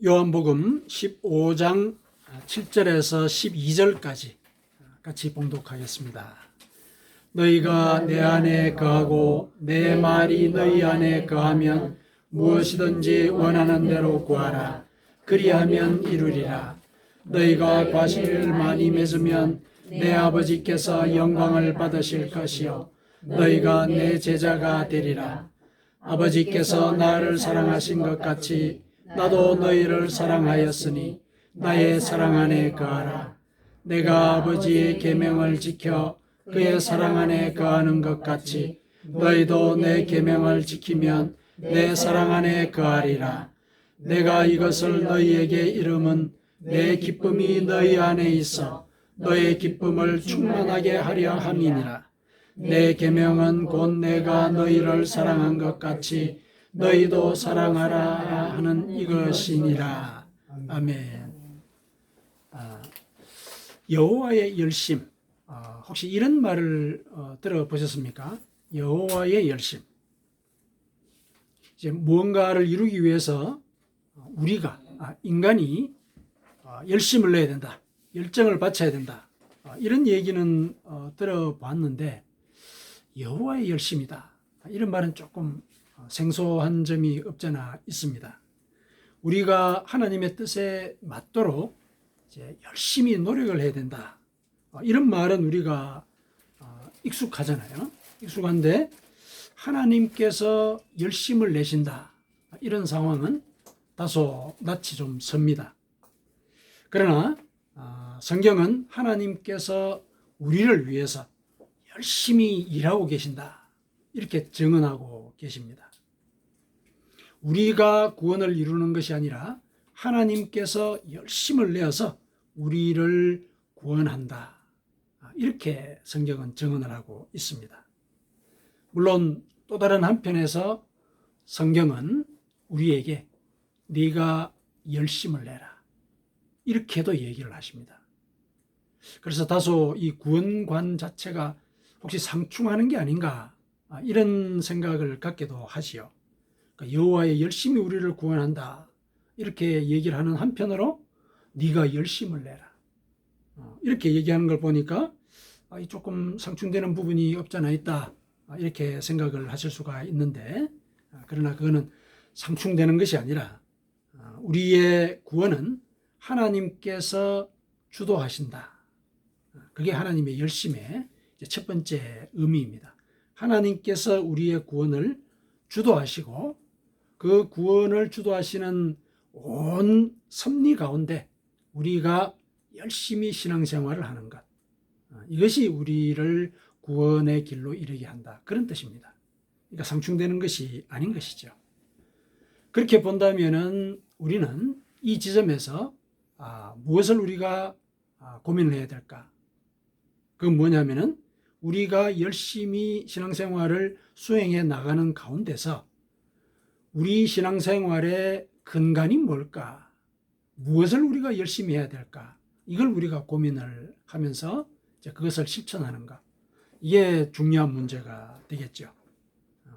요한복음 15장 7절에서 12절까지 같이 봉독하겠습니다. 너희가 내 안에 거하고 내 말이 너희 안에 거하면 무엇이든지 원하는 대로 구하라. 그리하면 이루리라. 너희가 과실을 많이 맺으면 내 아버지께서 영광을 받으실 것이요 너희가 내 제자가 되리라. 아버지께서 나를 사랑하신 것 같이 나도 너희를 사랑하였으니 나의 사랑 안에 거하라. 내가 아버지의 계명을 지켜 그의 사랑 안에 거하는 것 같이 너희도 내 계명을 지키면 내 사랑 안에 거하리라. 내가 이것을 너희에게 이름은 내 기쁨이 너희 안에 있어 너의 기쁨을 충만하게 하려 함이니라. 내 계명은 곧 내가 너희를 사랑한 것 같이 너희도 사랑하라 하는 이것이니라. 아멘. 여호와의 열심. 혹시 이런 말을 들어보셨습니까? 여호와의 열심. 이제 무언가를 이루기 위해서 우리가 인간이 열심을 내야 된다. 열정을 바쳐야 된다. 이런 얘기는 들어봤는데 여호와의 열심이다. 이런 말은 조금 생소한 점이 없잖아 있습니다. 우리가 하나님의 뜻에 맞도록 이제 열심히 노력을 해야 된다. 이런 말은 우리가 익숙하잖아요. 익숙한데 하나님께서 열심을 내신다. 이런 상황은 다소 낯이 좀 섭니다. 그러나 성경은 하나님께서 우리를 위해서 열심히 일하고 계신다. 이렇게 증언하고 계십니다. 우리가 구원을 이루는 것이 아니라 하나님께서 열심을 내어서 우리를 구원한다. 이렇게 성경은 증언을 하고 있습니다. 물론 또 다른 한편에서 성경은 우리에게 네가 열심을 내라. 이렇게도 얘기를 하십니다. 그래서 다소 이 구원관 자체가 혹시 상충하는 게 아닌가 이런 생각을 갖기도 하지요. 그러니까 여호와의 열심히 우리를 구원한다 이렇게 얘기를 하는 한편으로 네가 열심을 내라 이렇게 얘기하는 걸 보니까 조금 상충되는 부분이 없잖아 있다 이렇게 생각을 하실 수가 있는데 그러나 그거는 상충되는 것이 아니라 우리의 구원은 하나님께서 주도하신다. 그게 하나님의 열심의 첫 번째 의미입니다. 하나님께서 우리의 구원을 주도하시고 그 구원을 주도하시는 온 섭리 가운데 우리가 열심히 신앙생활을 하는 것. 이것이 우리를 구원의 길로 이르게 한다. 그런 뜻입니다. 그러니까 상충되는 것이 아닌 것이죠. 그렇게 본다면은 우리는 이 지점에서 무엇을 우리가 고민을 해야 될까? 그건 뭐냐면은 우리가 열심히 신앙생활을 수행해 나가는 가운데서 우리 신앙생활의 근간이 뭘까? 무엇을 우리가 열심히 해야 될까? 이걸 우리가 고민을 하면서 그것을 실천하는가? 이게 중요한 문제가 되겠죠.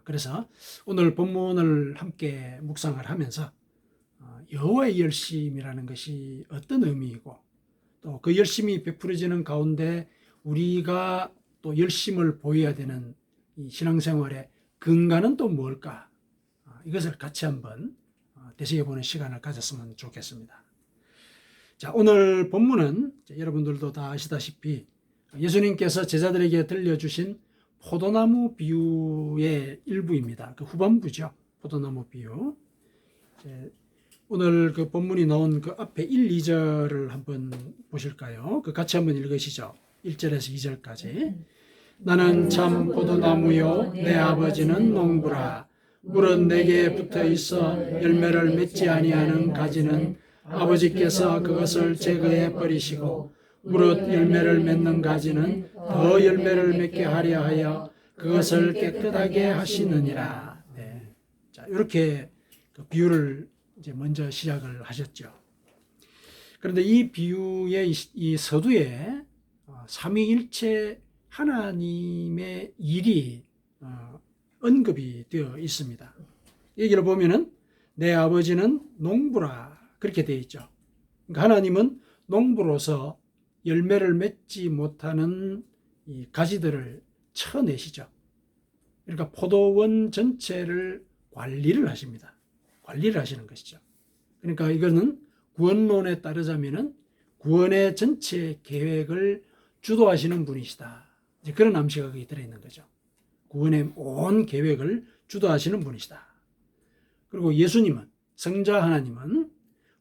그래서 오늘 본문을 함께 묵상을 하면서 여호와의 열심이라는 것이 어떤 의미이고 또 그 열심이 베풀어지는 가운데 우리가 또 열심을 보여야 되는 이 신앙생활의 근간은 또 뭘까? 이것을 같이 한번 되새겨보는 시간을 가졌으면 좋겠습니다. 자, 오늘 본문은 여러분들도 다 아시다시피 예수님께서 제자들에게 들려주신 포도나무 비유의 일부입니다. 그 후반부죠. 포도나무 비유. 오늘 그 본문이 나온 그 앞에 1, 2절을 한번 보실까요? 그 같이 한번 읽으시죠. 1절에서 2절까지. 나는 참 포도나무요 내 아버지는 농부라. 물은 내게 붙어 있어 열매를 맺지 아니하는 가지는 아버지께서 그것을 제거해 버리시고 무릇 열매를 맺는 가지는 더 열매를 맺게 하려 하여 그것을 깨끗하게 하시느니라. 네. 자, 이렇게 그 비유를 이제 먼저 시작을 하셨죠. 그런데 이 비유의 이 서두에 삼위일체 하나님의 일이 언급이 되어 있습니다. 여기를 보면은 내 아버지는 농부라 그렇게 되어 있죠. 그러니까 하나님은 농부로서 열매를 맺지 못하는 이 가지들을 쳐내시죠. 그러니까 포도원 전체를 관리를 하십니다. 관리를 하시는 것이죠. 그러니까 이거는 구원론에 따르자면은 구원의 전체 계획을 주도하시는 분이시다. 이제 그런 암시가 거기 들어있는 거죠. 구원의 온 계획을 주도하시는 분이시다. 그리고 예수님은, 성자 하나님은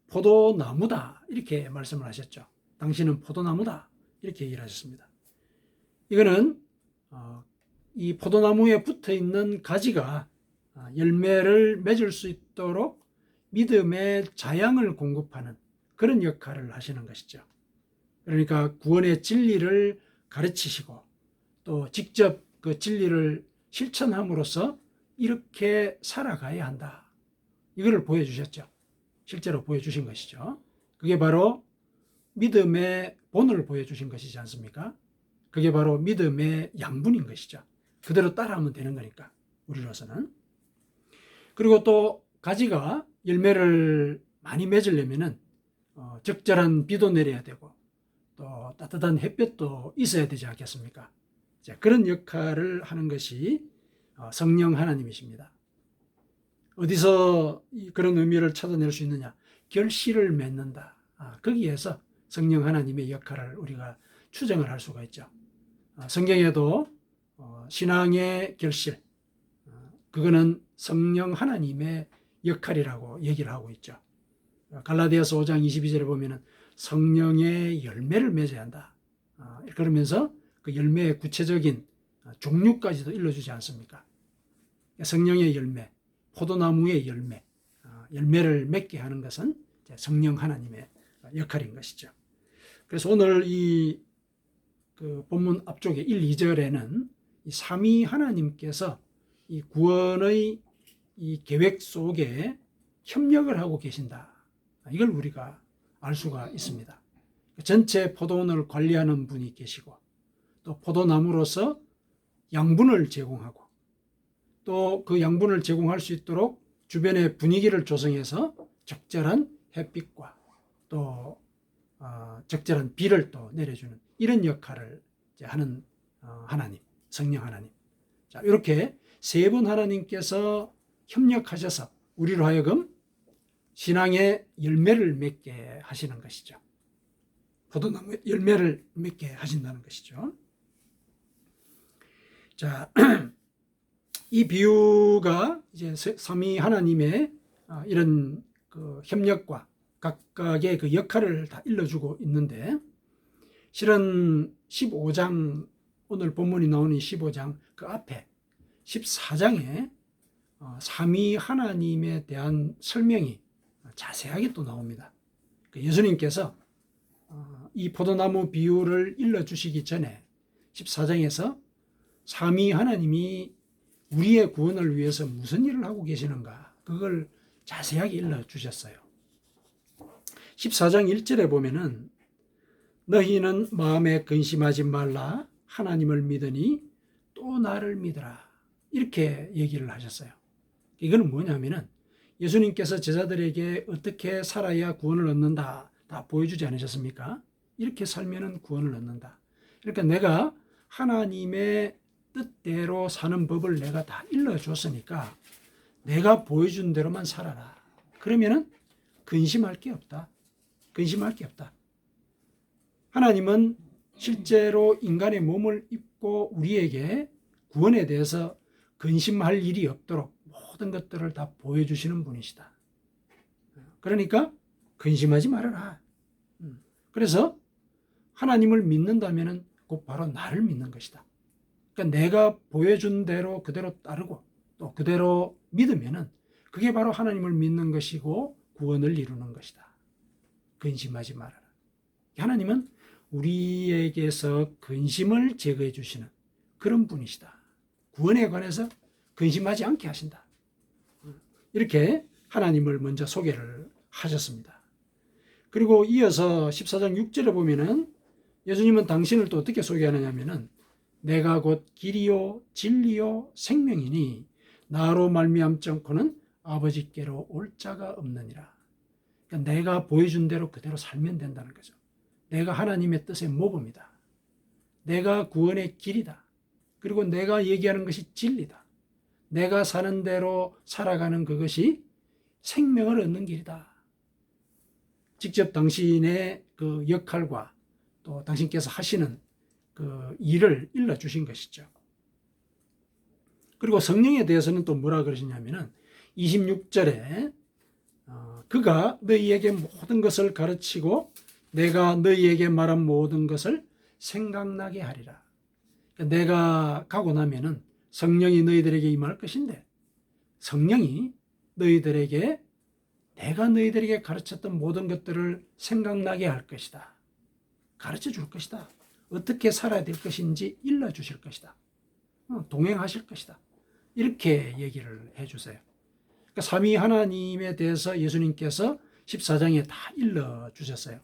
포도나무다 이렇게 말씀을 하셨죠. 당신은 포도나무다 이렇게 얘기를 하셨습니다. 이거는 이 포도나무에 붙어있는 가지가 열매를 맺을 수 있도록 믿음의 자양을 공급하는 그런 역할을 하시는 것이죠. 그러니까 구원의 진리를 가르치시고 또 직접 그 진리를 실천함으로써 이렇게 살아가야 한다. 이거를 보여주셨죠. 실제로 보여주신 것이죠. 그게 바로 믿음의 본을 보여주신 것이지 않습니까? 그게 바로 믿음의 양분인 것이죠. 그대로 따라하면 되는 거니까 우리로서는. 그리고 또 가지가 열매를 많이 맺으려면은 적절한 비도 내려야 되고 또 따뜻한 햇볕도 있어야 되지 않겠습니까? 자, 그런 역할을 하는 것이 성령 하나님이십니다. 어디서 그런 의미를 찾아낼 수 있느냐? 결실을 맺는다. 거기에서 성령 하나님의 역할을 우리가 추정을 할 수가 있죠. 성경에도 신앙의 결실, 그거는 성령 하나님의 역할이라고 얘기를 하고 있죠. 갈라디아서 5장 22절에 보면은 성령의 열매를 맺어야 한다. 그러면서 그 열매의 구체적인 종류까지도 일러주지 않습니까? 성령의 열매, 포도나무의 열매, 열매를 맺게 하는 것은 성령 하나님의 역할인 것이죠. 그래서 오늘 그 본문 앞쪽에 1, 2절에는 이 삼위 하나님께서 이 구원의 이 계획 속에 협력을 하고 계신다. 이걸 우리가 알 수가 있습니다. 전체 포도원을 관리하는 분이 계시고 또 포도나무로서 양분을 제공하고 또 그 양분을 제공할 수 있도록 주변의 분위기를 조성해서 적절한 햇빛과 또 적절한 비를 또 내려주는 이런 역할을 하는 하나님, 성령 하나님. 자, 이렇게 세 분 하나님께서 협력하셔서 우리로 하여금 신앙의 열매를 맺게 하시는 것이죠. 포도나무의 열매를 맺게 하신다는 것이죠. 자, 이 비유가 이제 삼위 하나님의 이런 그 협력과 각각의 그 역할을 다 일러주고 있는데, 실은 15장, 오늘 본문이 나오는 15장 그 앞에 14장에 삼위 하나님에 대한 설명이 자세하게 또 나옵니다. 예수님께서 이 포도나무 비유를 일러주시기 전에 14장에서 삼위 하나님이 우리의 구원을 위해서 무슨 일을 하고 계시는가, 그걸 자세하게 일러주셨어요. 14장 1절에 보면은 너희는 마음에 근심하지 말라, 하나님을 믿으니 또 나를 믿으라, 이렇게 얘기를 하셨어요. 이거는 뭐냐면은 예수님께서 제자들에게 어떻게 살아야 구원을 얻는다 다 보여주지 않으셨습니까? 이렇게 살면은 구원을 얻는다. 그러니까 내가 하나님의 뜻대로 사는 법을 내가 다 일러줬으니까 내가 보여준 대로만 살아라. 그러면은 근심할 게 없다. 근심할 게 없다. 하나님은 실제로 인간의 몸을 입고 우리에게 구원에 대해서 근심할 일이 없도록 모든 것들을 다 보여주시는 분이시다. 그러니까 근심하지 말아라. 그래서 하나님을 믿는다면 곧 바로 나를 믿는 것이다. 그러니까 내가 보여준 대로 그대로 따르고 또 그대로 믿으면은 그게 바로 하나님을 믿는 것이고 구원을 이루는 것이다. 근심하지 말아라. 하나님은 우리에게서 근심을 제거해 주시는 그런 분이시다. 구원에 관해서 근심하지 않게 하신다. 이렇게 하나님을 먼저 소개를 하셨습니다. 그리고 이어서 14장 6절에 보면은 예수님은 당신을 또 어떻게 소개하느냐면은 내가 곧 길이요 진리요 생명이니 나로 말미암지 않고는 아버지께로 올 자가 없느니라. 그러니까 내가 보여준 대로 그대로 살면 된다는 거죠. 내가 하나님의 뜻의 모범이다. 내가 구원의 길이다. 그리고 내가 얘기하는 것이 진리다. 내가 사는 대로 살아가는 그것이 생명을 얻는 길이다. 직접 당신의 그 역할과 또 당신께서 하시는 그 일을 일러주신 것이죠. 그리고 성령에 대해서는 또 뭐라 그러시냐면은 26절에 그가 너희에게 모든 것을 가르치고 내가 너희에게 말한 모든 것을 생각나게 하리라. 그러니까 내가 가고 나면은 성령이 너희들에게 임할 것인데 성령이 너희들에게 내가 너희들에게 가르쳤던 모든 것들을 생각나게 할 것이다. 가르쳐 줄 것이다. 어떻게 살아야 될 것인지 일러주실 것이다. 동행하실 것이다. 이렇게 얘기를 해주세요. 그러니까 삼위 하나님에 대해서 예수님께서 14장에 다 일러주셨어요.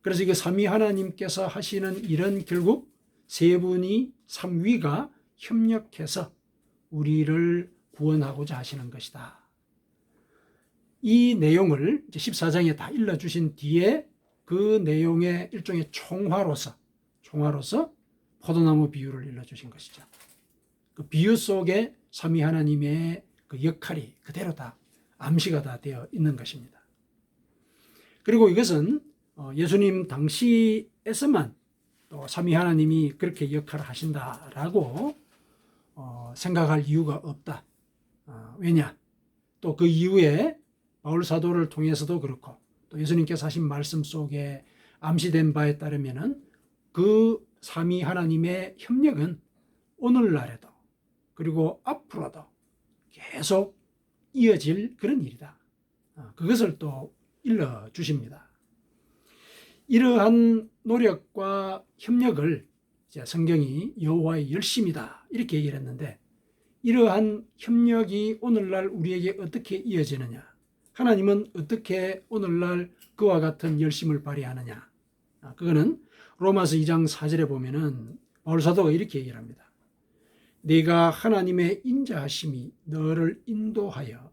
그래서 이게 삼위 하나님께서 하시는 일은 결국 세 분이 삼위가 협력해서 우리를 구원하고자 하시는 것이다. 이 내용을 이제 14장에 다 일러주신 뒤에 그 내용의 일종의 총화로서 포도나무 비유를 일러주신 것이죠. 그 비유 속에 삼위 하나님의 그 역할이 그대로 다 암시가 다 되어 있는 것입니다. 그리고 이것은 예수님 당시에서만 또 삼위 하나님이 그렇게 역할을 하신다라고 생각할 이유가 없다. 왜냐? 또 그 이후에 바울 사도를 통해서도 그렇고 또 예수님께서 하신 말씀 속에 암시된 바에 따르면은 그 삼위 하나님의 협력은 오늘날에도 그리고 앞으로도 계속 이어질 그런 일이다. 그것을 또 일러 주십니다. 이러한 노력과 협력을 이제 성경이 여호와의 열심이다 이렇게 얘기를 했는데 이러한 협력이 오늘날 우리에게 어떻게 이어지느냐? 하나님은 어떻게 오늘날 그와 같은 열심을 발휘하느냐? 그거는 로마서 2장 4절에 보면은 바울 사도가 이렇게 얘기를 합니다. 네가 하나님의 인자하심이 너를 인도하여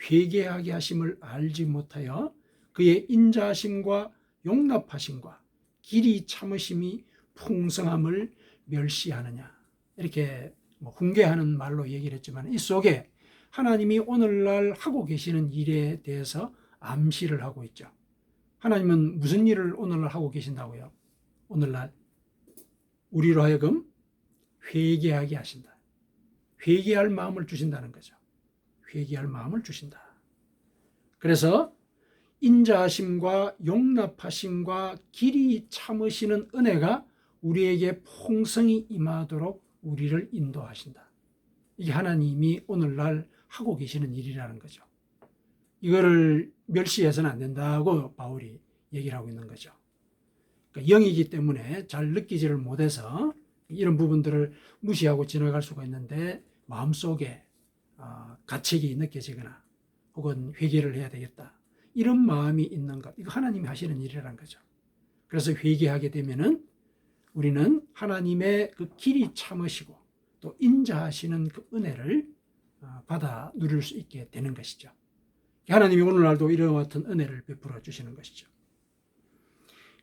회개하게 하심을 알지 못하여 그의 인자하심과 용납하심과 길이 참으심이 풍성함을 멸시하느냐? 이렇게 훈계하는 말로 얘기를 했지만 이 속에 하나님이 오늘날 하고 계시는 일에 대해서 암시를 하고 있죠. 하나님은 무슨 일을 오늘날 하고 계신다고요? 오늘날 우리로 하여금 회개하게 하신다. 회개할 마음을 주신다는 거죠. 회개할 마음을 주신다. 그래서 인자하심과 용납하심과 길이 참으시는 은혜가 우리에게 풍성히 임하도록 우리를 인도하신다. 이게 하나님이 오늘날 하고 계시는 일이라는 거죠. 이거를 멸시해서는 안 된다고 바울이 얘기를 하고 있는 거죠. 그러니까 영이기 때문에 잘 느끼지를 못해서 이런 부분들을 무시하고 지나갈 수가 있는데 마음속에 가책이 느껴지거나 혹은 회개를 해야 되겠다. 이런 마음이 있는 것. 이거 하나님이 하시는 일이라는 거죠. 그래서 회개하게 되면은 우리는 하나님의 그 길이 참으시고 또 인자하시는 그 은혜를 받아 누릴 수 있게 되는 것이죠. 하나님이 오늘날도 이런 같은 은혜를 베풀어 주시는 것이죠.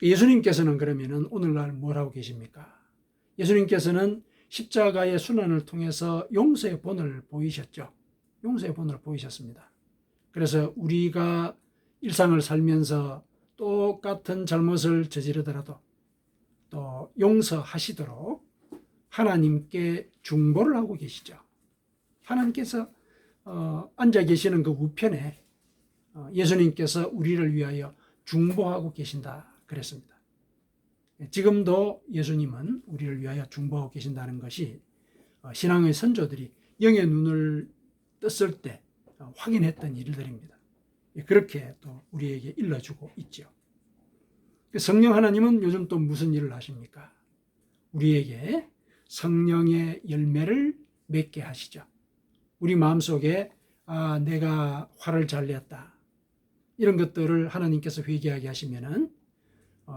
예수님께서는 그러면은 오늘날 뭘 하고 계십니까? 예수님께서는 십자가의 순환을 통해서 용서의 본을 보이셨죠. 용서의 본을 보이셨습니다. 그래서 우리가 일상을 살면서 똑같은 잘못을 저지르더라도 또 용서하시도록 하나님께 중보를 하고 계시죠. 하나님께서 앉아 계시는 그 우편에 예수님께서 우리를 위하여 중보하고 계신다 그랬습니다. 지금도 예수님은 우리를 위하여 중보하고 계신다는 것이 신앙의 선조들이 영의 눈을 떴을 때 확인했던 일들입니다. 그렇게 또 우리에게 일러주고 있죠. 성령 하나님은 요즘 또 무슨 일을 하십니까? 우리에게 성령의 열매를 맺게 하시죠. 우리 마음속에 내가 화를 잘 냈다. 이런 것들을 하나님께서 회개하게 하시면은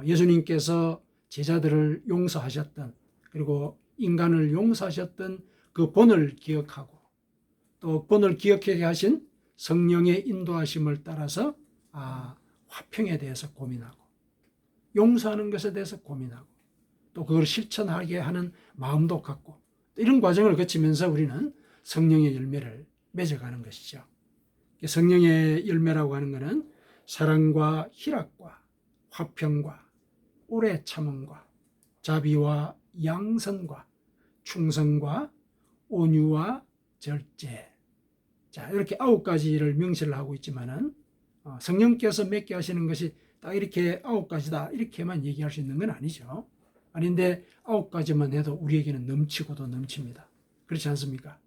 예수님께서 제자들을 용서하셨던 그리고 인간을 용서하셨던 그 본을 기억하고 또 본을 기억하게 하신 성령의 인도하심을 따라서 화평에 대해서 고민하고 용서하는 것에 대해서 고민하고 또 그걸 실천하게 하는 마음도 갖고 이런 과정을 거치면서 우리는 성령의 열매를 맺어가는 것이죠. 성령의 열매라고 하는 것은 사랑과 희락과 화평과 오래 참음과 자비와 양선과 충성과 온유와 절제. 자, 이렇게 9가지를 명시를 하고 있지만은 성령께서 맺게 하시는 것이 딱 이렇게 9가지다 이렇게만 얘기할 수 있는 건 아니죠. 아닌데 9가지만 해도 우리에게는 넘치고도 넘칩니다. 그렇지 않습니까?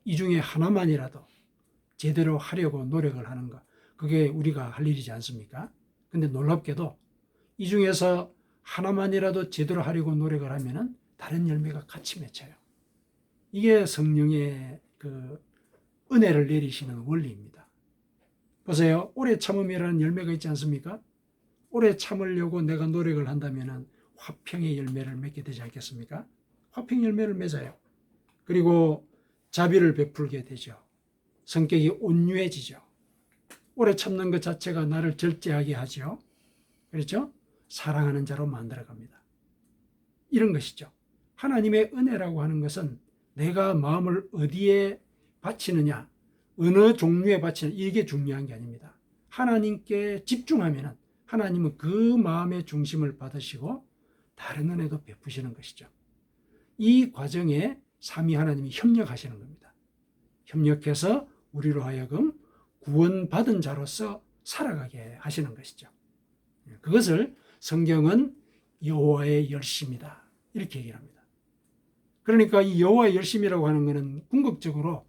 이 중에 하나만이라도 제대로 하려고 노력을 하는 것, 그게 우리가 할 일이지 않습니까? 근데 놀랍게도 이 중에서 하나만이라도 제대로 하려고 노력을 하면은 다른 열매가 같이 맺혀요. 이게 성령의 그 은혜를 내리시는 원리입니다. 보세요. 오래 참음이라는 열매가 있지 않습니까? 오래 참으려고 내가 노력을 한다면은 화평의 열매를 맺게 되지 않겠습니까? 화평 열매를 맺어요. 그리고 자비를 베풀게 되죠. 성격이 온유해지죠. 오래 참는 것 자체가 나를 절제하게 하죠. 그렇죠? 사랑하는 자로 만들어갑니다. 이런 것이죠. 하나님의 은혜라고 하는 것은 내가 마음을 어디에 바치느냐, 어느 종류에 바치느냐, 이게 중요한 게 아닙니다. 하나님께 집중하면 하나님은 그 마음의 중심을 받으시고 다른 은혜도 베푸시는 것이죠. 이 과정에 삼위 하나님이 협력하시는 겁니다. 협력해서 우리로 하여금 구원받은 자로서 살아가게 하시는 것이죠. 그것을 성경은 여호와의 열심이다 이렇게 얘기를 합니다. 그러니까 이 여호와의 열심이라고 하는 것은 궁극적으로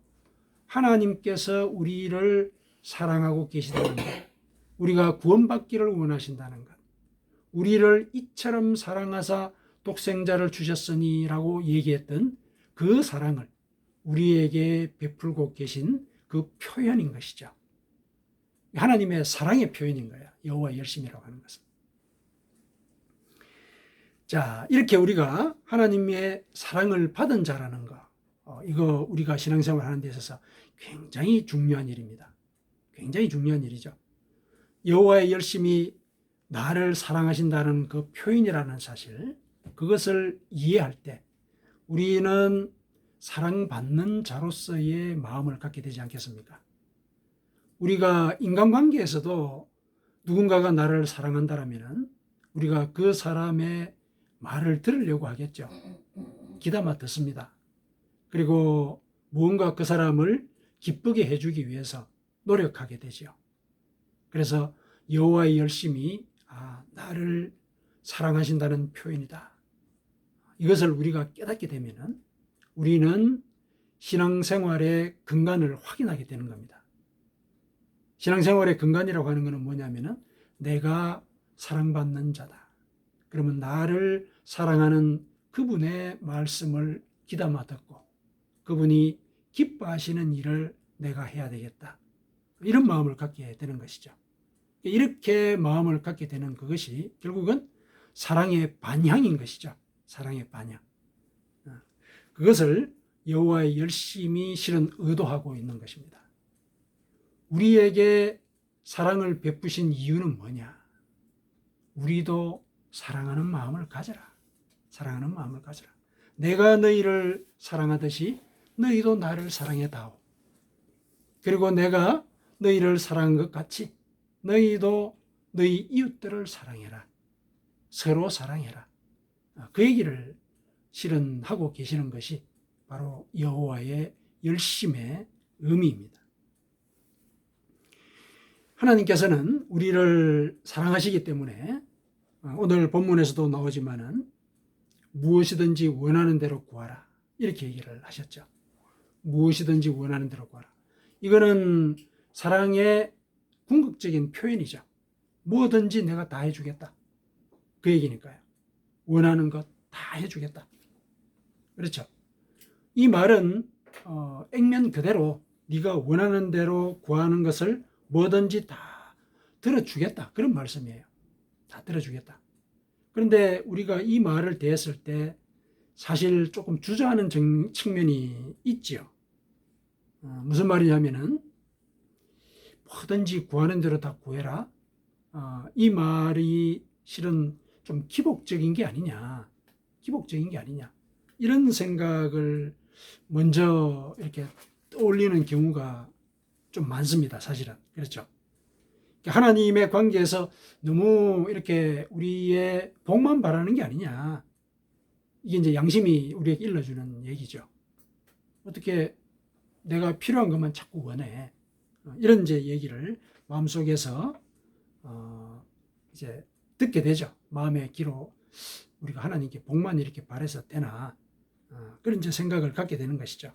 하나님께서 우리를 사랑하고 계시다는 것, 우리가 구원받기를 원하신다는 것, 우리를 이처럼 사랑하사 독생자를 주셨으니 라고 얘기했던 그 사랑을 우리에게 베풀고 계신 그 표현인 것이죠. 하나님의 사랑의 표현인 거예요. 여호와의 열심이라고 하는 것은. 자, 이렇게 우리가 하나님의 사랑을 받은 자라는 거, 이거 우리가 신앙생활 하는 데 있어서 굉장히 중요한 일입니다. 굉장히 중요한 일이죠. 여호와의 열심이 나를 사랑하신다는 그 표현이라는 사실, 그것을 이해할 때 우리는 사랑받는 자로서의 마음을 갖게 되지 않겠습니까? 우리가 인간관계에서도 누군가가 나를 사랑한다면 우리가 그 사람의 말을 들으려고 하겠죠. 귀담아 듣습니다. 그리고 무언가 그 사람을 기쁘게 해주기 위해서 노력하게 되죠. 그래서 여호와의 열심이 나를 사랑하신다는 표현이다. 이것을 우리가 깨닫게 되면 우리는 신앙생활의 근간을 확인하게 되는 겁니다. 신앙생활의 근간이라고 하는 것은 뭐냐면은 내가 사랑받는 자다. 그러면 나를 사랑하는 그분의 말씀을 귀담아 듣고 그분이 기뻐하시는 일을 내가 해야 되겠다. 이런 마음을 갖게 되는 것이죠. 이렇게 마음을 갖게 되는 그것이 결국은 사랑의 반향인 것이죠. 사랑의 반향. 그것을 여호와의 열심이 실은 의도하고 있는 것입니다. 우리에게 사랑을 베푸신 이유는 뭐냐? 우리도 사랑하는 마음을 가져라. 사랑하는 마음을 가져라. 내가 너희를 사랑하듯이 너희도 나를 사랑해다오. 그리고 내가 너희를 사랑한 것 같이 너희도 너희 이웃들을 사랑해라. 서로 사랑해라. 그 얘기를 실은 하고 계시는 것이 바로 여호와의 열심의 의미입니다. 하나님께서는 우리를 사랑하시기 때문에 오늘 본문에서도 나오지만은 무엇이든지 원하는 대로 구하라 이렇게 얘기를 하셨죠. 무엇이든지 원하는 대로 구하라. 이거는 사랑의 궁극적인 표현이죠. 뭐든지 내가 다 해주겠다. 그 얘기니까요. 원하는 것 다 해주겠다. 그렇죠. 이 말은 액면 그대로 네가 원하는 대로 구하는 것을 뭐든지 다 들어주겠다. 그런 말씀이에요. 다 들어주겠다. 그런데 우리가 이 말을 대했을 때 사실 조금 주저하는 측면이 있지요. 무슨 말이냐면은 뭐든지 구하는 대로 다 구해라. 이 말이 실은 좀 기복적인 게 아니냐, 이런 생각을 먼저 이렇게 떠올리는 경우가 좀 많습니다. 사실은. 그렇죠. 하나님의 관계에서 너무 이렇게 우리의 복만 바라는 게 아니냐. 이게 이제 양심이 우리에게 일러주는 얘기죠. 어떻게 내가 필요한 것만 자꾸 원해. 이런 이제 얘기를 마음속에서 이제 듣게 되죠. 마음의 귀로 우리가 하나님께 복만 이렇게 바래서 되나. 그런 이제 생각을 갖게 되는 것이죠.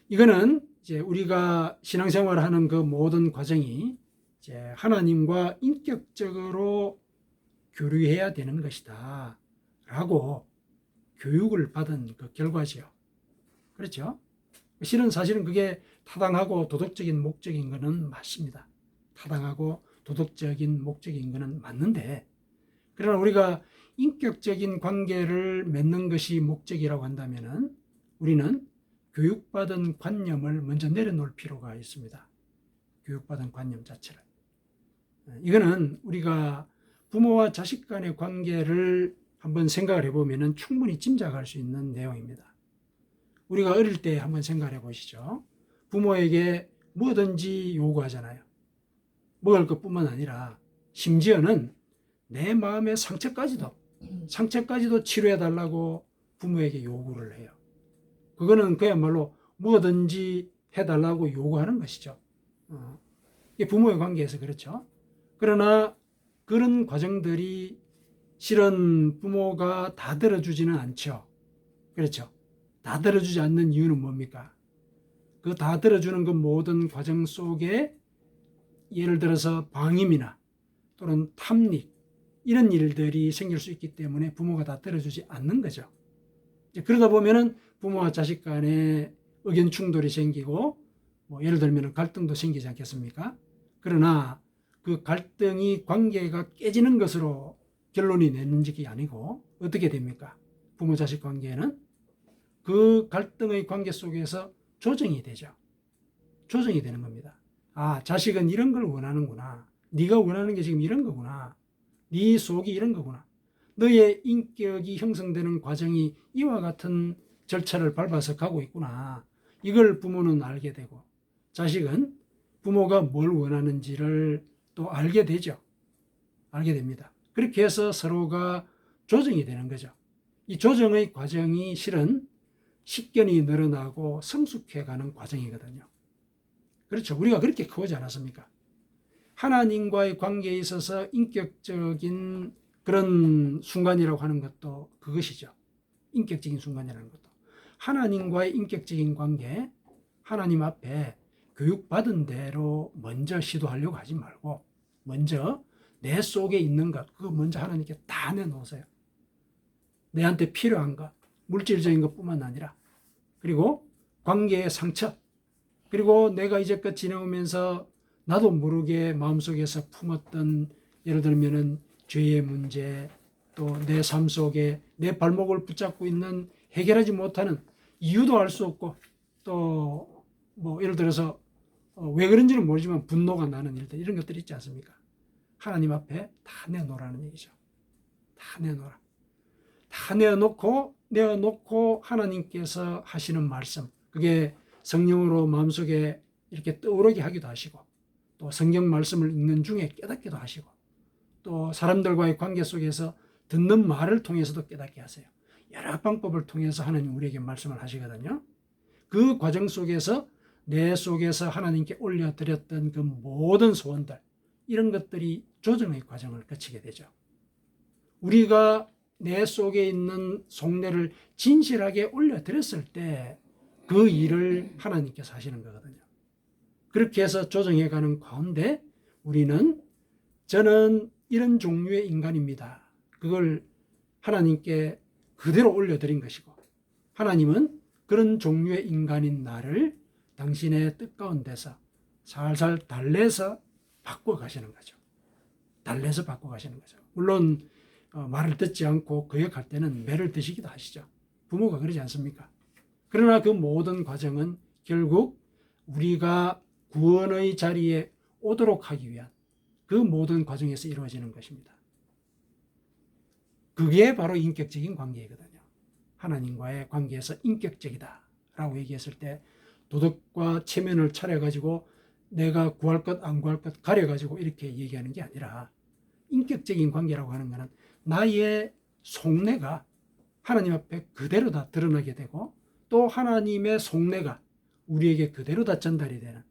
이거는 이제 우리가 신앙생활을 하는 그 모든 과정이 이제 하나님과 인격적으로 교류해야 되는 것이다 라고 교육을 받은 그 결과지요. 그렇죠? 사실은 그게 타당하고 도덕적인 목적인 것은 맞습니다. 타당하고 도덕적인 목적인 것은 맞는데, 그러나 우리가 인격적인 관계를 맺는 것이 목적이라고 한다면 우리는 교육받은 관념을 먼저 내려놓을 필요가 있습니다. 교육받은 관념 자체를. 이거는 우리가 부모와 자식 간의 관계를 한번 생각을 해보면 충분히 짐작할 수 있는 내용입니다. 우리가 어릴 때 한번 생각해 보시죠. 부모에게 뭐든지 요구하잖아요. 먹을 것뿐만 아니라 심지어는 내 마음의 상처까지도 치료해 달라고 부모에게 요구를 해요. 그거는 그야말로 뭐든지 해달라고 요구하는 것이죠. 이게 부모의 관계에서 그렇죠. 그러나 그런 과정들이 실은 부모가 다 들어주지는 않죠. 그렇죠. 다 들어주지 않는 이유는 뭡니까? 그 다 들어주는 그 모든 과정 속에 예를 들어서 방임이나 또는 탐닉 이런 일들이 생길 수 있기 때문에 부모가 다 들어주지 않는 거죠. 그러다 보면은 부모와 자식 간에 의견 충돌이 생기고 예를 들면 갈등도 생기지 않겠습니까? 그러나 그 갈등이 관계가 깨지는 것으로 결론이 내는 적이 아니고 어떻게 됩니까? 부모 자식 관계는 그 갈등의 관계 속에서 조정이 되죠. 조정이 되는 겁니다. 자식은 이런 걸 원하는구나. 네가 원하는 게 지금 이런 거구나. 네 속이 이런 거구나. 너의 인격이 형성되는 과정이 이와 같은 절차를 밟아서 가고 있구나. 이걸 부모는 알게 되고 자식은 부모가 뭘 원하는지를 또 알게 되죠. 알게 됩니다. 그렇게 해서 서로가 조정이 되는 거죠. 이 조정의 과정이 실은 식견이 늘어나고 성숙해가는 과정이거든요. 그렇죠. 우리가 그렇게 크지 않았습니까? 하나님과의 관계에 있어서 인격적인 그런 순간이라고 하는 것도 그것이죠. 인격적인 순간이라는 것도. 하나님과의 인격적인 관계, 하나님 앞에 교육받은 대로 먼저 시도하려고 하지 말고 먼저 내 속에 있는 것, 그거 먼저 하나님께 다 내놓으세요. 내한테 필요한 것, 물질적인 것뿐만 아니라 그리고 관계의 상처, 그리고 내가 이제껏 지내오면서 나도 모르게 마음속에서 품었던 예를 들면은 죄의 문제, 또 내 삶 속에 내 발목을 붙잡고 있는 해결하지 못하는 이유도 알 수 없고 또 예를 들어서 왜 그런지는 모르지만 분노가 나는 일들 이런 것들이 있지 않습니까? 하나님 앞에 다 내놓으라는 얘기죠. 다 내놓으라. 다 내어놓고 하나님께서 하시는 말씀, 그게 성령으로 마음속에 이렇게 떠오르게 하기도 하시고 또 성경 말씀을 읽는 중에 깨닫기도 하시고 또 사람들과의 관계 속에서 듣는 말을 통해서도 깨닫게 하세요. 여러 방법을 통해서 하나님 우리에게 말씀을 하시거든요. 그 과정 속에서 내 속에서 하나님께 올려드렸던 그 모든 소원들, 이런 것들이 조정의 과정을 거치게 되죠. 우리가 내 속에 있는 속내를 진실하게 올려드렸을 때 그 일을 하나님께서 하시는 거거든요. 그렇게 해서 조정해가는 가운데 저는 이런 종류의 인간입니다. 그걸 하나님께 그대로 올려드린 것이고 하나님은 그런 종류의 인간인 나를 당신의 뜻 가운데서 살살 달래서 바꿔가시는 거죠. 달래서 바꿔가시는 거죠. 물론 말을 듣지 않고 거역할 때는 매를 드시기도 하시죠. 부모가 그러지 않습니까? 그러나 그 모든 과정은 결국 우리가 구원의 자리에 오도록 하기 위한 그 모든 과정에서 이루어지는 것입니다. 그게 바로 인격적인 관계이거든요. 하나님과의 관계에서 인격적이다라고 얘기했을 때 도덕과 체면을 차려가지고 내가 구할 것 안 구할 것 가려가지고 이렇게 얘기하는 게 아니라 인격적인 관계라고 하는 것은 나의 속내가 하나님 앞에 그대로 다 드러나게 되고 또 하나님의 속내가 우리에게 그대로 다 전달이 되는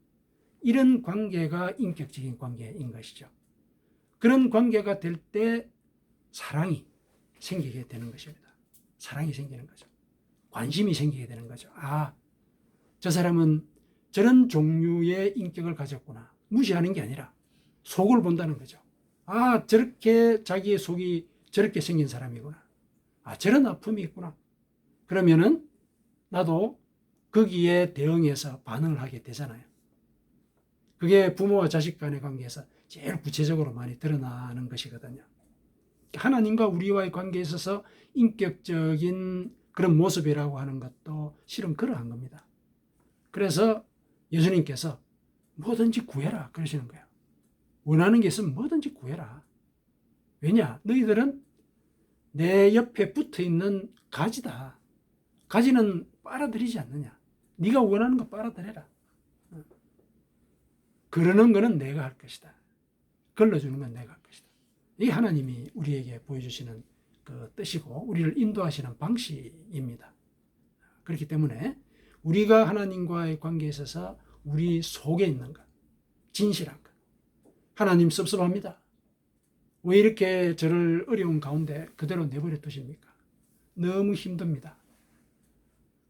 이런 관계가 인격적인 관계인 것이죠. 그런 관계가 될 때 사랑이 생기게 되는 것입니다. 사랑이 생기는 거죠. 관심이 생기게 되는 거죠. 아, 저 사람은 저런 종류의 인격을 가졌구나. 무시하는 게 아니라 속을 본다는 거죠. 아, 저렇게 자기의 속이 저렇게 생긴 사람이구나. 아, 저런 아픔이 있구나. 그러면은 나도 거기에 대응해서 반응을 하게 되잖아요. 그게 부모와 자식 간의 관계에서 제일 구체적으로 많이 드러나는 것이거든요. 하나님과 우리와의 관계에 있어서 인격적인 그런 모습이라고 하는 것도 실은 그러한 겁니다. 그래서 예수님께서 뭐든지 구해라 그러시는 거예요. 원하는 게 있으면 뭐든지 구해라. 왜냐? 너희들은 내 옆에 붙어있는 가지다. 가지는 빨아들이지 않느냐. 네가 원하는 거 빨아들여라. 그러는 거는 내가 할 것이다. 걸러주는 건 내가 할 것이다. 이게 하나님이 우리에게 보여주시는 그 뜻이고 우리를 인도하시는 방식입니다. 그렇기 때문에 우리가 하나님과의 관계에 있어서 우리 속에 있는 것, 진실한 것. 하나님 섭섭합니다. 왜 이렇게 저를 어려운 가운데 그대로 내버려 두십니까? 너무 힘듭니다.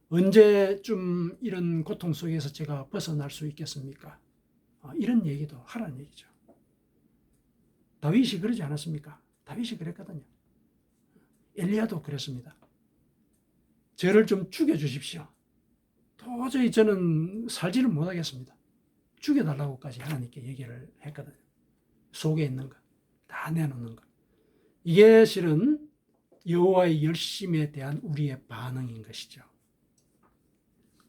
언제쯤 이런 고통 속에서 제가 벗어날 수 있겠습니까? 이런 얘기도 하라는 얘기죠. 다윗이 그러지 않았습니까? 다윗이 그랬거든요. 엘리야도 그랬습니다. 저를 좀 죽여주십시오. 도저히 저는 살지를 못하겠습니다. 죽여달라고까지 하나님께 얘기를 했거든요. 속에 있는 것, 다 내놓는 것. 이게 실은 여호와의 열심에 대한 우리의 반응인 것이죠.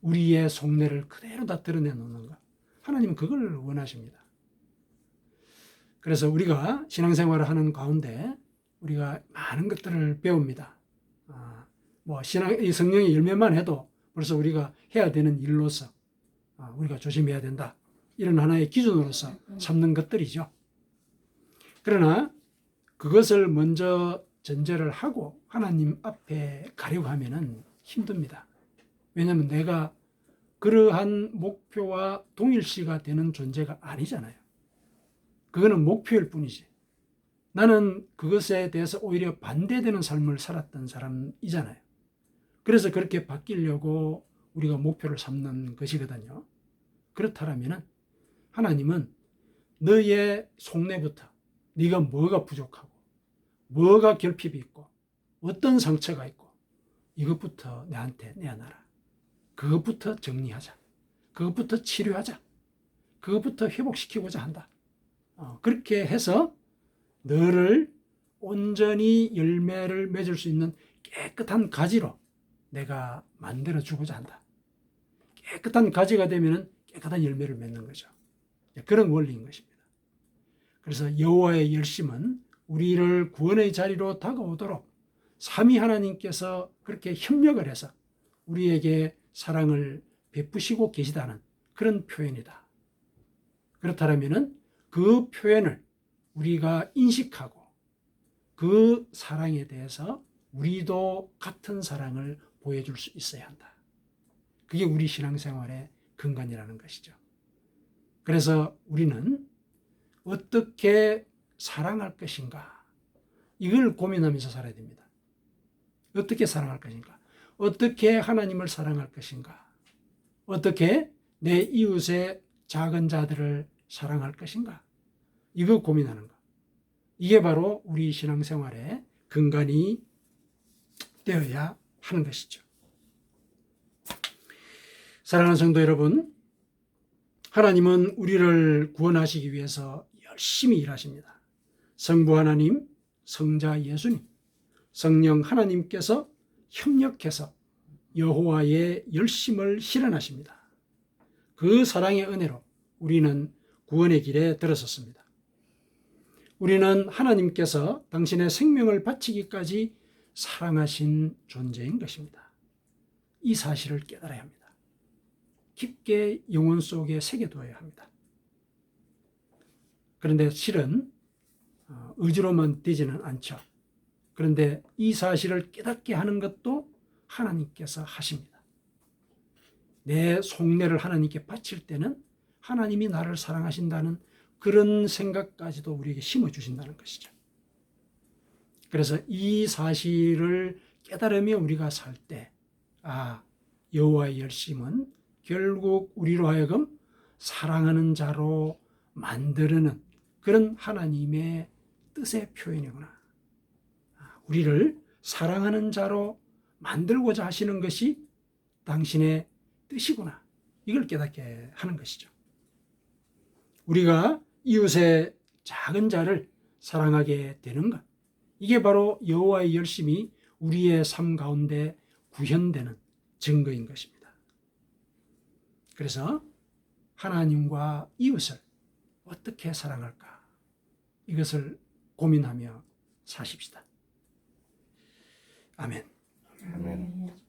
우리의 속내를 그대로 다 드러내놓는 것. 하나님은 그걸 원하십니다. 그래서 우리가 신앙생활을 하는 가운데 우리가 많은 것들을 배웁니다. 이 성령의 열매만 해도 벌써 우리가 해야 되는 일로서 우리가 조심해야 된다. 이런 하나의 기준으로서 삼는 것들이죠. 그러나 그것을 먼저 전제를 하고 하나님 앞에 가려고 하면은 힘듭니다. 왜냐하면 내가 그러한 목표와 동일시가 되는 존재가 아니잖아요. 그거는 목표일 뿐이지. 나는 그것에 대해서 오히려 반대되는 삶을 살았던 사람이잖아요. 그래서 그렇게 바뀌려고 우리가 목표를 삼는 것이거든요. 그렇다면 하나님은 너의 속내부터 네가 뭐가 부족하고 뭐가 결핍이 있고 어떤 상처가 있고 이것부터 내한테 내어놔라. 그것부터 정리하자. 그것부터 치료하자. 그것부터 회복시키고자 한다. 그렇게 해서 너를 온전히 열매를 맺을 수 있는 깨끗한 가지로 내가 만들어주고자 한다. 깨끗한 가지가 되면 깨끗한 열매를 맺는 거죠. 그런 원리인 것입니다. 그래서 여호와의 열심은 우리를 구원의 자리로 다가오도록 삼위 하나님께서 그렇게 협력을 해서 우리에게 사랑을 베푸시고 계시다는 그런 표현이다. 그렇다면 그 표현을 우리가 인식하고 그 사랑에 대해서 우리도 같은 사랑을 보여줄 수 있어야 한다. 그게 우리 신앙생활의 근간이라는 것이죠. 그래서 우리는 어떻게 사랑할 것인가 이걸 고민하면서 살아야 됩니다. 어떻게 사랑할 것인가? 어떻게 하나님을 사랑할 것인가? 어떻게 내 이웃의 작은 자들을 사랑할 것인가? 이거 고민하는 것. 이게 바로 우리 신앙생활의 근간이 되어야 하는 것이죠. 사랑하는 성도 여러분, 하나님은 우리를 구원하시기 위해서 열심히 일하십니다. 성부 하나님, 성자 예수님, 성령 하나님께서 협력해서 여호와의 열심을 실현하십니다. 그 사랑의 은혜로 우리는 구원의 길에 들어섰습니다. 우리는 하나님께서 당신의 생명을 바치기까지 사랑하신 존재인 것입니다. 이 사실을 깨달아야 합니다. 깊게 영혼 속에 새겨두어야 합니다. 그런데 실은 의지로만 되지는 않죠. 그런데 이 사실을 깨닫게 하는 것도 하나님께서 하십니다. 내 속내를 하나님께 바칠 때는 하나님이 나를 사랑하신다는 그런 생각까지도 우리에게 심어주신다는 것이죠. 그래서 이 사실을 깨달으며 우리가 살 때, 여호와의 열심은 결국 우리로 하여금 사랑하는 자로 만드는 그런 하나님의 뜻의 표현이구나. 우리를 사랑하는 자로 만들고자 하시는 것이 당신의 뜻이구나. 이걸 깨닫게 하는 것이죠. 우리가 이웃의 작은 자를 사랑하게 되는 것, 이게 바로 여호와의 열심이 우리의 삶 가운데 구현되는 증거인 것입니다. 그래서 하나님과 이웃을 어떻게 사랑할까? 이것을 고민하며 사십시다. 아멘. 아멘.